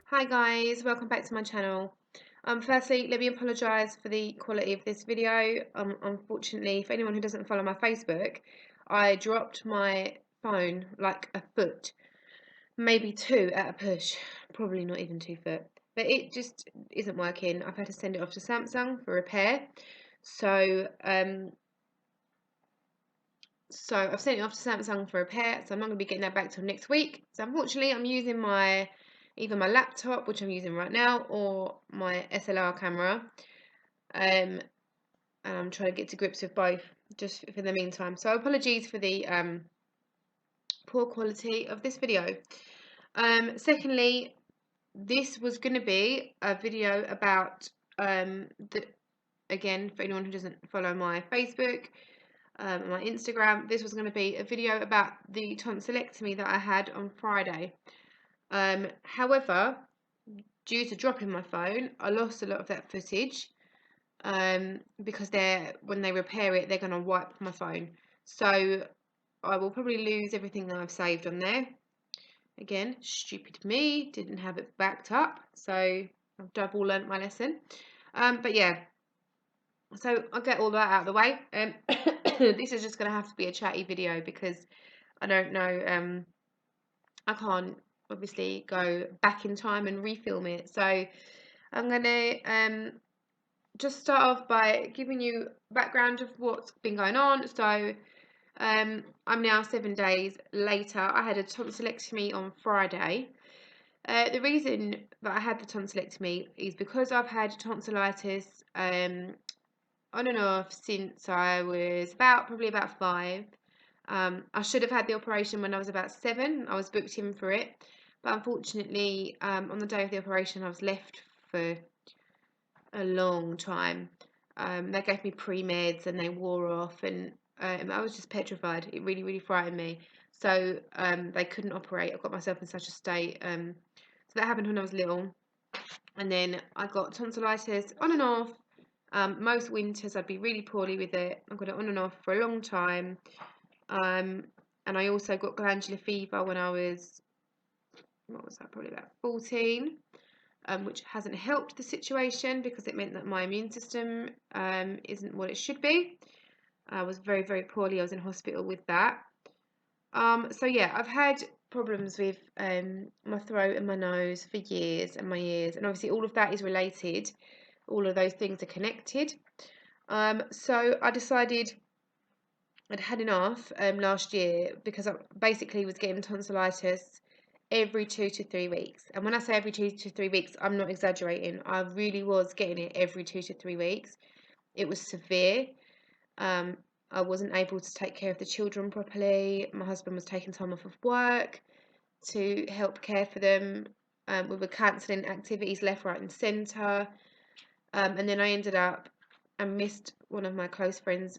Hi guys, welcome back to my channel. Firstly, let me apologise for the quality of this video. Unfortunately, for anyone who doesn't follow my Facebook, I dropped my phone like a foot, maybe two at a push, probably not even 2 foot. But it just isn't working. I've had to send it off to Samsung for repair. So I've sent it off to Samsung for repair, so I'm not going to be getting that back till next week. So unfortunately, I'm using either my laptop, which I'm using right now, or my SLR camera. And I'm trying to get to grips with both just for the meantime. So apologies for the poor quality of this video. Secondly, this was going to be a video about again, for anyone who doesn't follow my Facebook, my Instagram, this was going to be a video about the tonsillectomy that I had on Friday. However, due to dropping my phone, I lost a lot of that footage because when they repair it, they're going to wipe my phone. So I will probably lose everything that I've saved on there. Again, stupid me, didn't have it backed up, so I've double learnt my lesson. But yeah, so I'll get all that out of the way. This is just going to have to be a chatty video because I don't know, I can't obviously go back in time and refilm it. So I'm going to just start off by giving you background of what's been going on. So I'm now 7 days later. I had a tonsillectomy on Friday. The reason that I had the tonsillectomy is because I've had tonsillitis on and off since I was probably about 5. I should have had the operation when I was about 7. I was booked in for it, but unfortunately, on the day of the operation, I was left for a long time. They gave me pre-meds and they wore off, and I was just petrified. It really, really frightened me. So they couldn't operate. I got myself in such a state. So that happened when I was little, and then I got tonsillitis on and off. Most winters I'd be really poorly with it. I got it on and off for a long time. And I also got glandular fever when I was, what was that, probably about 14, which hasn't helped the situation because it meant that my immune system isn't what it should be. I was very, very poorly. I was in hospital with that. So yeah, I've had problems with my throat and my nose for years and my ears, and obviously all of that is related. All of those things are connected. So I decided I'd had enough last year because I basically was getting tonsillitis every 2 to 3 weeks. And when I say every 2 to 3 weeks, I'm not exaggerating. I really was getting it every 2 to 3 weeks. It was severe. I wasn't able to take care of the children properly. My husband was taking time off of work to help care for them. We were cancelling activities left, right, and centre. And then I ended up and missed one of my close friends'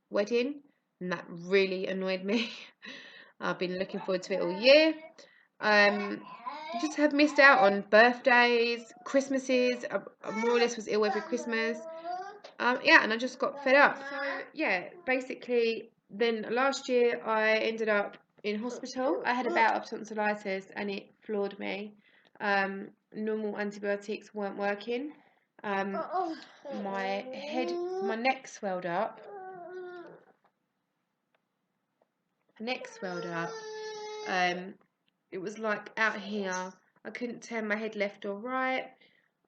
wedding, and that really annoyed me. I've been looking forward to it all year. Just have missed out on birthdays, Christmases. I more or less was ill every Christmas. Yeah, and I just got fed up. So yeah, basically, then last year I ended up in hospital. I had a bout of tonsillitis, and it floored me. Normal antibiotics weren't working. My neck swelled up. It was like out here. I couldn't turn my head left or right.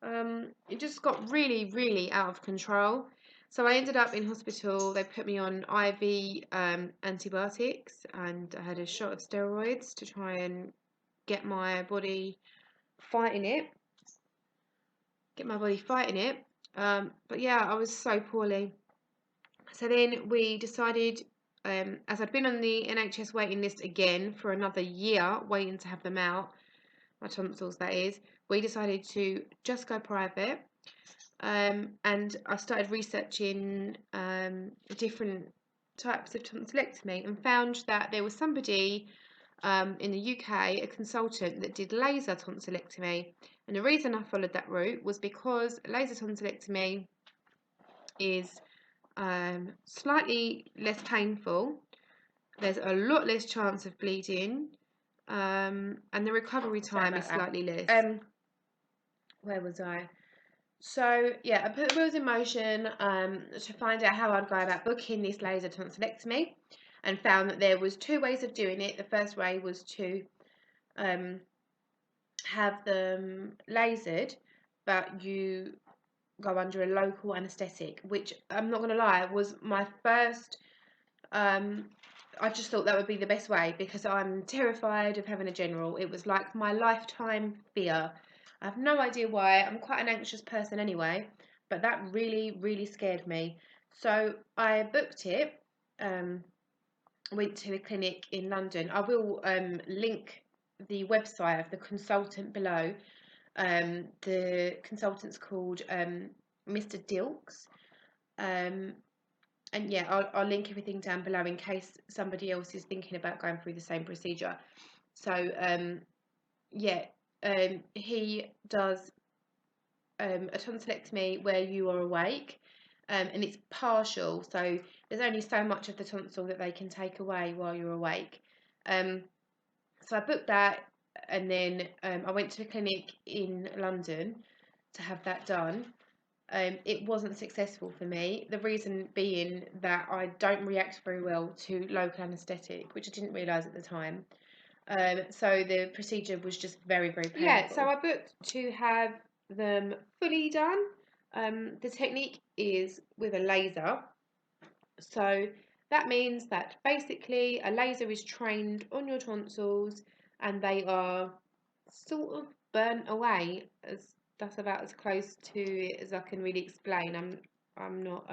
It just got really, really out of control. So I ended up in hospital. They put me on IV antibiotics, and I had a shot of steroids to try and get my body fighting it. But yeah, I was so poorly. So then we decided, as I'd been on the NHS waiting list again for another year, waiting to have them out, my tonsils that is, we decided to just go private. And I started researching different types of tonsillectomy and found that there was somebody in the UK, a consultant that did laser tonsillectomy. And the reason I followed that route was because laser tonsillectomy is slightly less painful, there's a lot less chance of bleeding, and the recovery time is slightly less. Where was I? So yeah, I put the wheels in motion to find out how I'd go about booking this laser tonsillectomy, and found that there was 2 ways of doing it. The first way was to have them lasered, but you go under a local anaesthetic, which I'm not going to lie, was my first. I just thought that would be the best way because I'm terrified of having a general. It was like my lifetime fear. I have no idea why. I'm quite an anxious person anyway, but that really, really scared me. So I booked it. Went to a clinic in London. I will link the website of the consultant below. The consultant's called Mr. Dilks. And yeah, I'll link everything down below in case somebody else is thinking about going through the same procedure. So yeah, he does a tonsillectomy where you are awake, and it's partial, so there's only so much of the tonsil that they can take away while you're awake. So I booked that, and then I went to a clinic in London to have that done. It wasn't successful for me. The reason being that I don't react very well to local anaesthetic, which I didn't realise at the time. So the procedure was just very, very painful. Yeah, so I booked to have them fully done. The technique is with a laser. So that means that basically a laser is trained on your tonsils and they are sort of burnt away. That's about as close to it as I can really explain. I'm not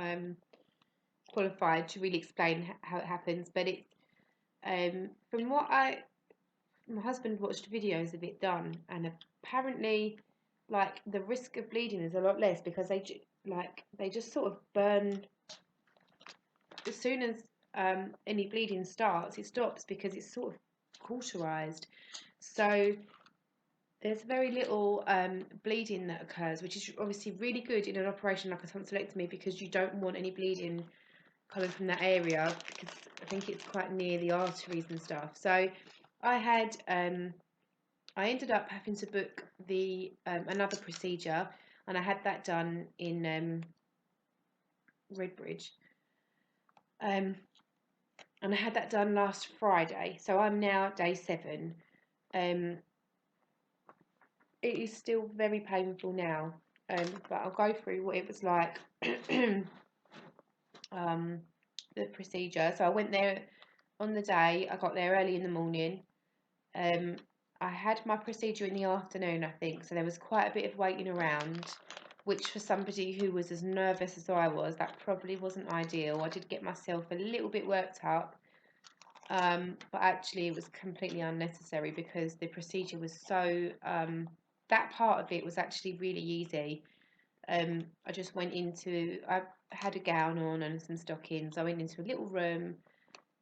qualified to really explain how it happens, but it's from what my husband watched videos of it done, and apparently, like, the risk of bleeding is a lot less because they just sort of burn as soon as any bleeding starts. It stops because it's sort of cauterized. So there's very little bleeding that occurs, which is obviously really good in an operation like a tonsillectomy because you don't want any bleeding coming from that area because I think it's quite near the arteries and stuff. So I ended up having to book the another procedure, and I had that done in Redbridge. And I had that done last Friday, so I'm now day 7. It is still very painful now, but I'll go through what it was like. The procedure. So I went there on the day. I got there early in the morning. I had my procedure in the afternoon, I think, so there was quite a bit of waiting around, which for somebody who was as nervous as I was, that probably wasn't ideal. I did get myself a little bit worked up, but actually it was completely unnecessary because the procedure was so, that part of it was actually really easy. I just went into, I had a gown on and some stockings. I went into a little room.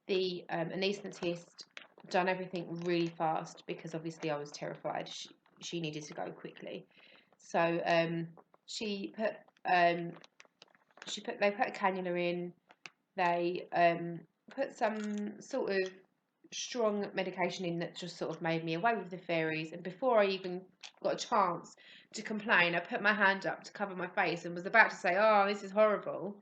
The anaesthetist done everything really fast because obviously I was terrified. She needed to go quickly, so they put a cannula in. They put some sort of strong medication in that just sort of made me away with the fairies. And before I even got a chance to complain, I put my hand up to cover my face and was about to say, "Oh, this is horrible,"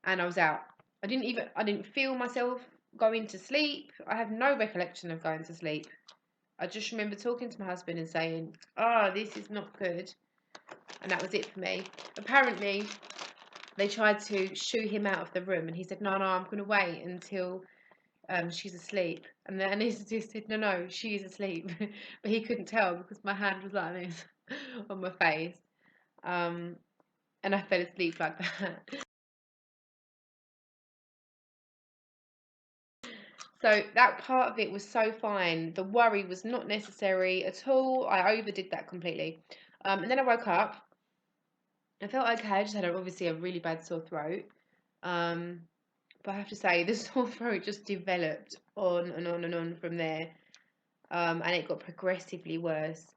and I was out. I didn't feel myself going to sleep. I have no recollection of going to sleep. I just remember talking to my husband and saying, "Oh, this is not good," and that was it for me. Apparently, they tried to shoo him out of the room, and he said, "No, no, I'm going to wait until she's asleep." And the anaesthetist said, "No, no, she's asleep," but he couldn't tell because my hand was like this on my face, and I fell asleep like that. So that part of it was so fine. The worry was not necessary at all. I overdid that completely. And then I woke up. I felt okay. I just had obviously a really bad sore throat. But I have to say, the sore throat just developed on and on and on from there. And it got progressively worse.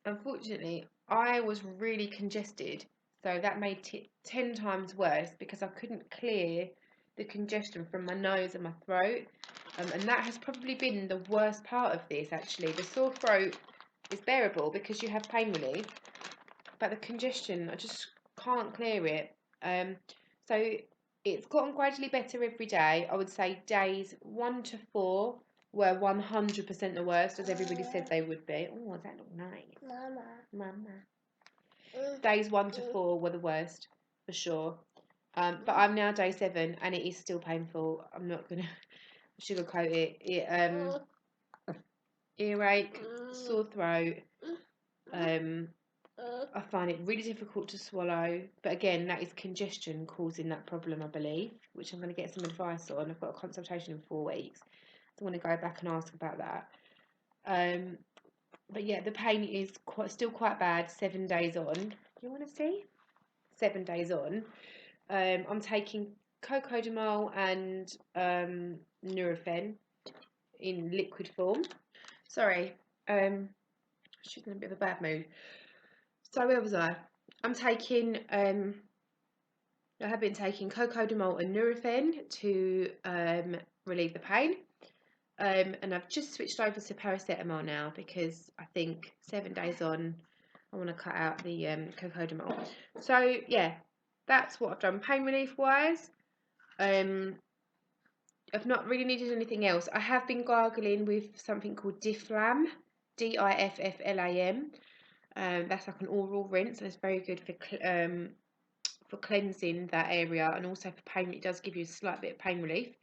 Unfortunately, I was really congested. So that made it 10 times worse because I couldn't clear the congestion from my nose and my throat. And that has probably been the worst part of this, actually. The sore throat is bearable because you have pain relief, but the congestion, I just can't clear it. So it's gotten gradually better every day. I would say days 1 to 4 were 100% the worst, as everybody said they would be. Oh, that look nice. Mama. Days 1 to 4 were the worst, for sure. But I'm now day 7 and it is still painful. I'm not going to sugarcoat it. Earache, sore throat. I find it really difficult to swallow, but again, that is congestion causing that problem, I believe, which I'm going to get some advice on. I've got a consultation in 4 weeks, so I want to go back and ask about that. But yeah, the pain is still quite bad 7 days on. Do you want to see? 7 days on. I'm taking cocodamol and Nurofen in liquid form. Sorry, she's in a bit of a bad mood. So where was I? I'm taking, I have been taking cocodamol and Nurofen to relieve the pain. And I've just switched over to paracetamol now because I think 7 days on, I want to cut out the cocodamol. So yeah, that's what I've done pain relief wise. I've not really needed anything else. I have been gargling with something called Difflam, Difflam. That's like an oral rinse, and it's very good for cleansing that area, and also for pain. It does give you a slight bit of pain relief.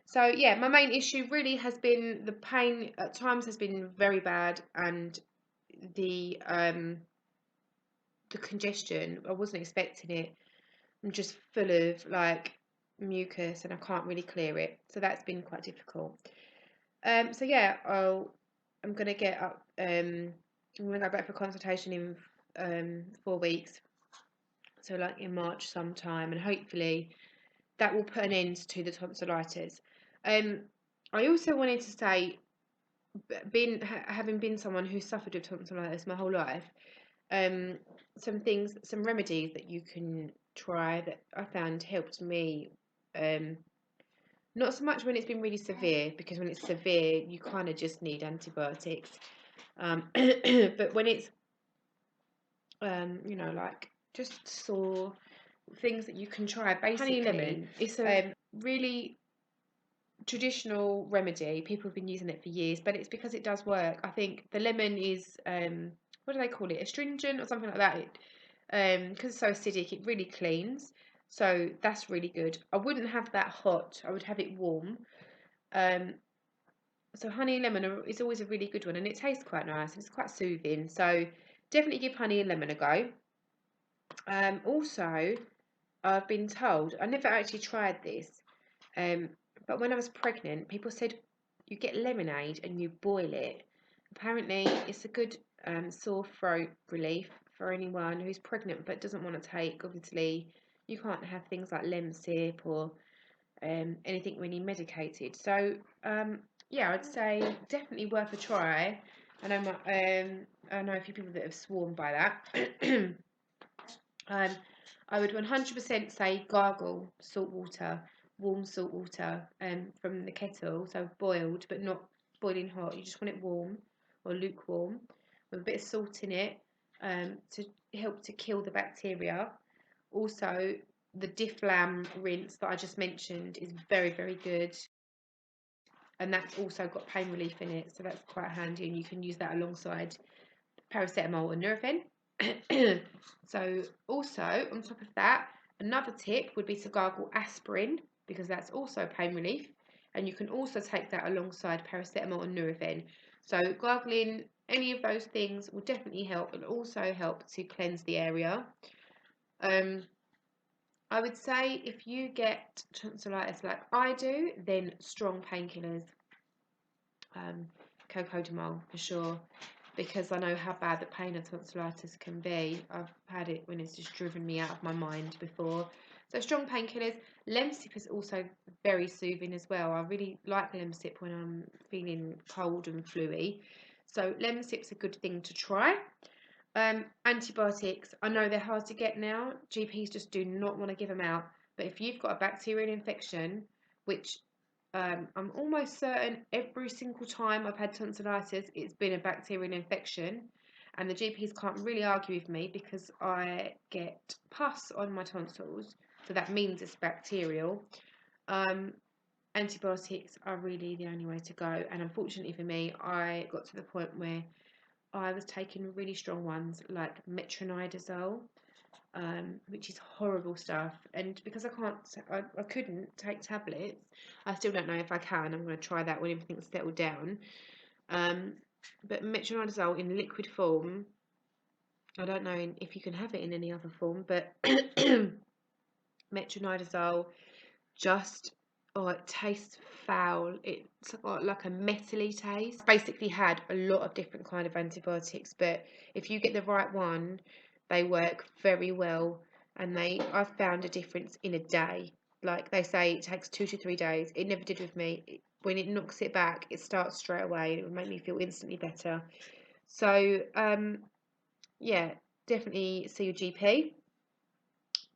So yeah, my main issue really has been the pain. At times has been very bad, and the congestion. I wasn't expecting it. I'm just full of like mucus, and I can't really clear it. So that's been quite difficult. So yeah, I'm gonna get up. I'm gonna go back for consultation in 4 weeks. So like in March sometime, and hopefully that will put an end to the tonsillitis. I also wanted to say, having been someone who suffered with tonsillitis my whole life, some remedies that you can try that I found helped me. Not so much when it's been really severe, because when it's severe, you kind of just need antibiotics. But when it's, like just sore, things that you can try. Basically, honey lemon. It's a really traditional remedy. People have been using it for years, but it's because it does work. I think the lemon is, what do they call it? Astringent or something like that. Because it's so acidic, it really cleans. So that's really good. I wouldn't have that hot. I would have it warm. So honey and lemon is always a really good one, and it tastes quite nice. It's quite soothing. So definitely give honey and lemon a go. Also, I've been told, I never actually tried this, but when I was pregnant, people said you get lemonade and you boil it. Apparently, it's a good sore throat relief for anyone who's pregnant but doesn't want to take. Obviously, you can't have things like Lemsip or anything really medicated. So, yeah, I'd say definitely worth a try. I know a few people that have sworn by that. I would 100% say gargle salt water, warm salt water, from the kettle, so boiled but not boiling hot. You just want it warm or lukewarm with a bit of salt in it, to help to kill the bacteria. Also, the Difflam rinse that I just mentioned is very, very good, and that's also got pain relief in it, so that's quite handy, and you can use that alongside paracetamol and Nurofen. So also on top of that, another tip would be to gargle aspirin, because that's also pain relief, and you can also take that alongside paracetamol and Nurofen. So gargling any of those things will definitely help, and also help to cleanse the area. I would say if you get tonsillitis like I do, then strong painkillers, cocodamol for sure, because I know how bad the pain of tonsillitis can be. I've had it when it's just driven me out of my mind before. So strong painkillers. Lemsip is also very soothing as well. I really like Lemsip when I'm feeling cold and fluey. So Lemsip's a good thing to try. Antibiotics, I know they're hard to get now. GPs just do not want to give them out. But if you've got a bacterial infection, which I'm almost certain every single time I've had tonsillitis, it's been a bacterial infection. And the GPs can't really argue with me because I get pus on my tonsils. So that means it's bacterial. Antibiotics are really the only way to go. And unfortunately for me, I got to the point where I was taking really strong ones like metronidazole, which is horrible stuff. And because I couldn't take tablets, I still don't know if I can. I'm going to try that when everything's settled down. But metronidazole in liquid form, I don't know if you can have it in any other form, but metronidazole just, oh, it tastes foul. It's got like a metally taste. Basically had a lot of different kind of antibiotics, but if you get the right one, they work very well, and I've found a difference in a day. Like they say, it takes 2 to 3 days. It never did with me. When it knocks it back, it starts straight away, and it will make me feel instantly better. So, yeah, definitely see your GP.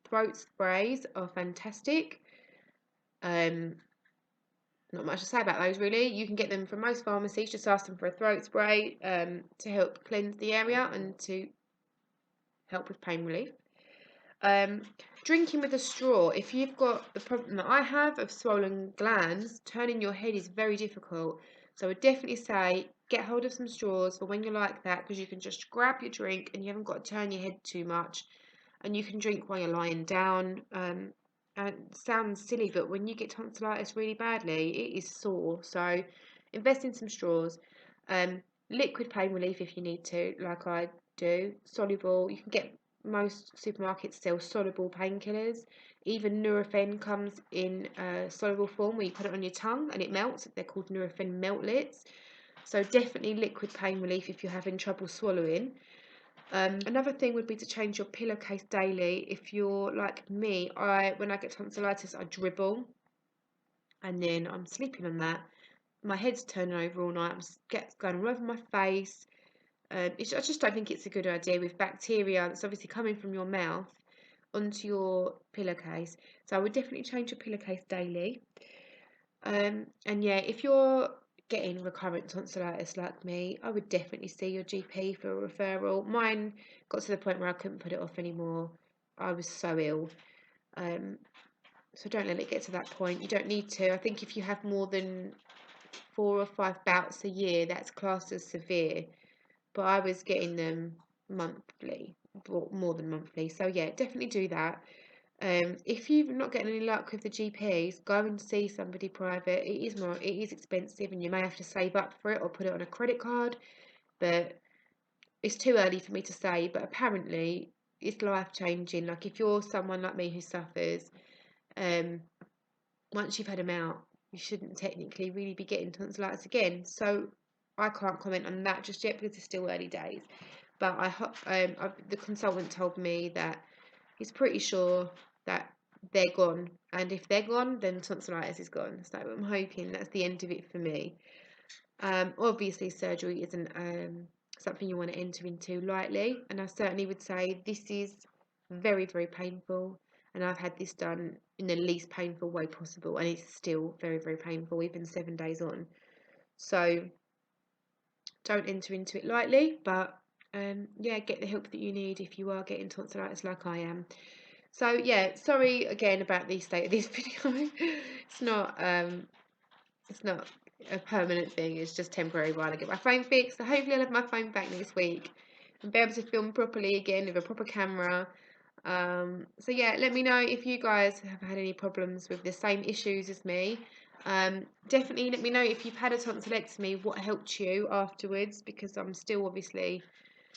Throat sprays are fantastic. Not much to say about those really. You can get them from most pharmacies. Just ask them for a throat spray to help cleanse the area and to help with pain relief. Drinking with a straw. If you've got the problem that I have of swollen glands, turning your head is very difficult. So I would definitely say get hold of some straws for when you're like that, because you can just grab your drink and you haven't got to turn your head too much, and you can drink while you're lying down. And it sounds silly, but when you get tonsillitis really badly, it is sore. So invest in some straws. Liquid pain relief if you need to, like I do. Soluble. You can get, most supermarkets sell soluble painkillers. Even Nurofen comes in a soluble form where you put it on your tongue and it melts. They're called Nurofen meltlets. So definitely liquid pain relief if you're having trouble swallowing. Another thing would be to change your pillowcase daily. If you're like me, when I get tonsillitis, I dribble, and then I'm sleeping on that. My head's turning over all night. It's going all over my face. I just don't think it's a good idea with bacteria that's obviously coming from your mouth onto your pillowcase. So I would definitely change your pillowcase daily. And yeah, if you're getting recurrent tonsillitis like me, I would definitely see your GP for a referral. Mine got to the point where I couldn't put it off anymore. I was so ill. So don't let it get to that point. You don't need to. I think if you have more than 4 or 5 bouts a year, that's classed as severe. But I was getting them monthly, or more than monthly. So yeah, definitely do that. If you're not getting any luck with the GPs, go and see somebody private. It is expensive, and you may have to save up for it or put it on a credit card. But it's too early for me to say. But apparently, it's life changing. Like if you're someone like me who suffers, once you've had them out, you shouldn't technically really be getting tonsillitis again. So I can't comment on that just yet because it's still early days. But the consultant told me that he's pretty sure that they're gone, and if they're gone, then tonsillitis is gone. So I'm hoping that's the end of it for me. Obviously, surgery isn't something you want to enter into lightly, and I certainly would say this is very, very painful, and I've had this done in the least painful way possible, and it's still very, very painful, even 7 days on. So don't enter into it lightly, but yeah, get the help that you need if you are getting tonsillitis like I am. So yeah, sorry again about the state of this video. It's not a permanent thing. It's just temporary while I get my phone fixed. So hopefully I'll have my phone back next week and be able to film properly again with a proper camera. So yeah, let me know if you guys have had any problems with the same issues as me. Definitely let me know if you've had a tonsillectomy, what helped you afterwards, because I'm still obviously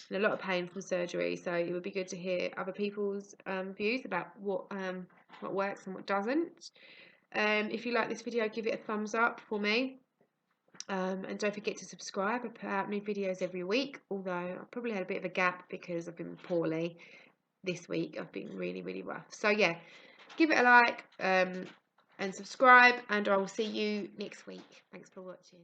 in a lot of pain from surgery. So it would be good to hear other people's views about what works and what doesn't. If you like this video, give it a thumbs up for me. And don't forget to subscribe. I put out new videos every week, although I've probably had a bit of a gap because I've been poorly this week. I've been really, really rough. So yeah, give it a like and subscribe, and I will see you next week. Thanks for watching.